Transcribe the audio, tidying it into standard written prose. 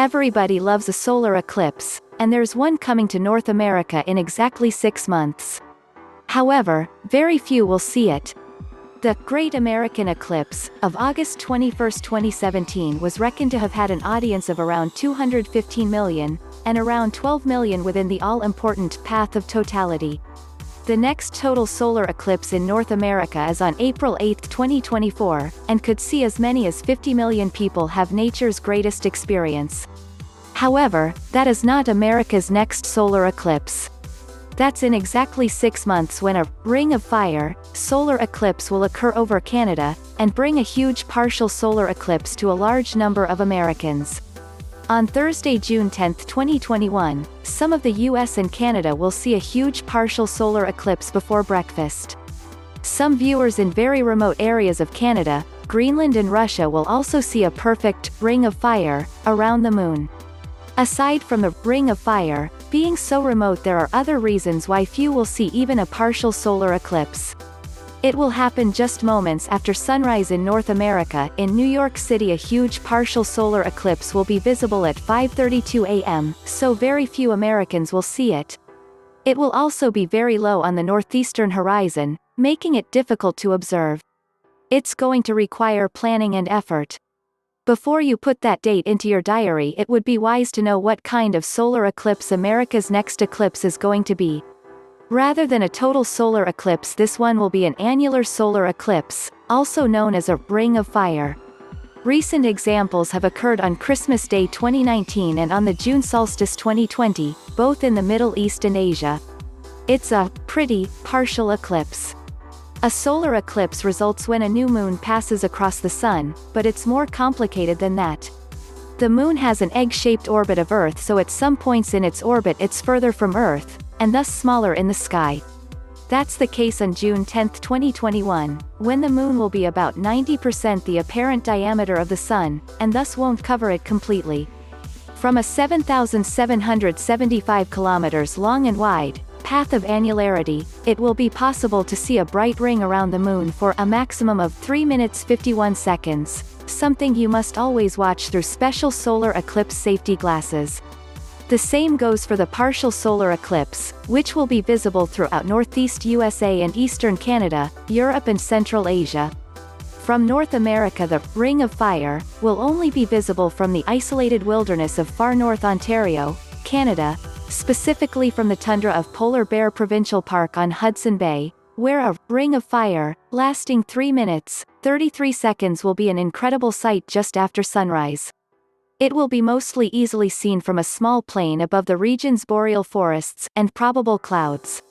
Everybody loves a solar eclipse, and there's one coming to North America in exactly 6 months. However, very few will see it. The Great American Eclipse, of August 21, 2017 was reckoned to have had an audience of around 215 million, and around 12 million within the all-important path of totality. The next total solar eclipse in North America is on April 8, 2024, and could see as many as 50 million people have nature's greatest experience. However, that is not America's next solar eclipse. That's in exactly 6 months when a Ring of Fire solar eclipse will occur over Canada, and bring a huge partial solar eclipse to a large number of Americans. On Thursday, June 10, 2021, some of the US and Canada will see a huge partial solar eclipse before breakfast. Some viewers in very remote areas of Canada, Greenland and Russia will also see a perfect Ring of Fire around the moon. Aside from the Ring of Fire being so remote, there are other reasons why few will see even a partial solar eclipse. It will happen just moments after sunrise in North America. In New York City, a huge partial solar eclipse will be visible at 5:32 a.m., so very few Americans will see it. It will also be very low on the northeastern horizon, making it difficult to observe. It's going to require planning and effort. Before you put that date into your diary, it would be wise to know what kind of solar eclipse America's next eclipse is going to be. Rather than a total solar eclipse, this one will be an annular solar eclipse, also known as a Ring of Fire. Recent examples have occurred on Christmas Day 2019 and on the June Solstice 2020, both in the Middle East and Asia. It's a pretty partial eclipse. A solar eclipse results when a new moon passes across the sun, but it's more complicated than that. The moon has an egg-shaped orbit of Earth, so at some points in its orbit it's further from Earth, and thus smaller in the sky. That's the case on June 10, 2021, when the moon will be about 90% the apparent diameter of the sun, and thus won't cover it completely. From a 7,775 kilometers long and wide path of annularity, it will be possible to see a bright ring around the moon for a maximum of 3 minutes 51 seconds, something you must always watch through special solar eclipse safety glasses. The same goes for the partial solar eclipse, which will be visible throughout northeast USA and eastern Canada, Europe and Central Asia. From North America, the Ring of Fire will only be visible from the isolated wilderness of far north Ontario, Canada, specifically from the tundra of Polar Bear Provincial Park on Hudson Bay, where a Ring of Fire, lasting 3 minutes, 33 seconds will be an incredible sight just after sunrise. It will be mostly easily seen from a small plain above the region's boreal forests and probable clouds.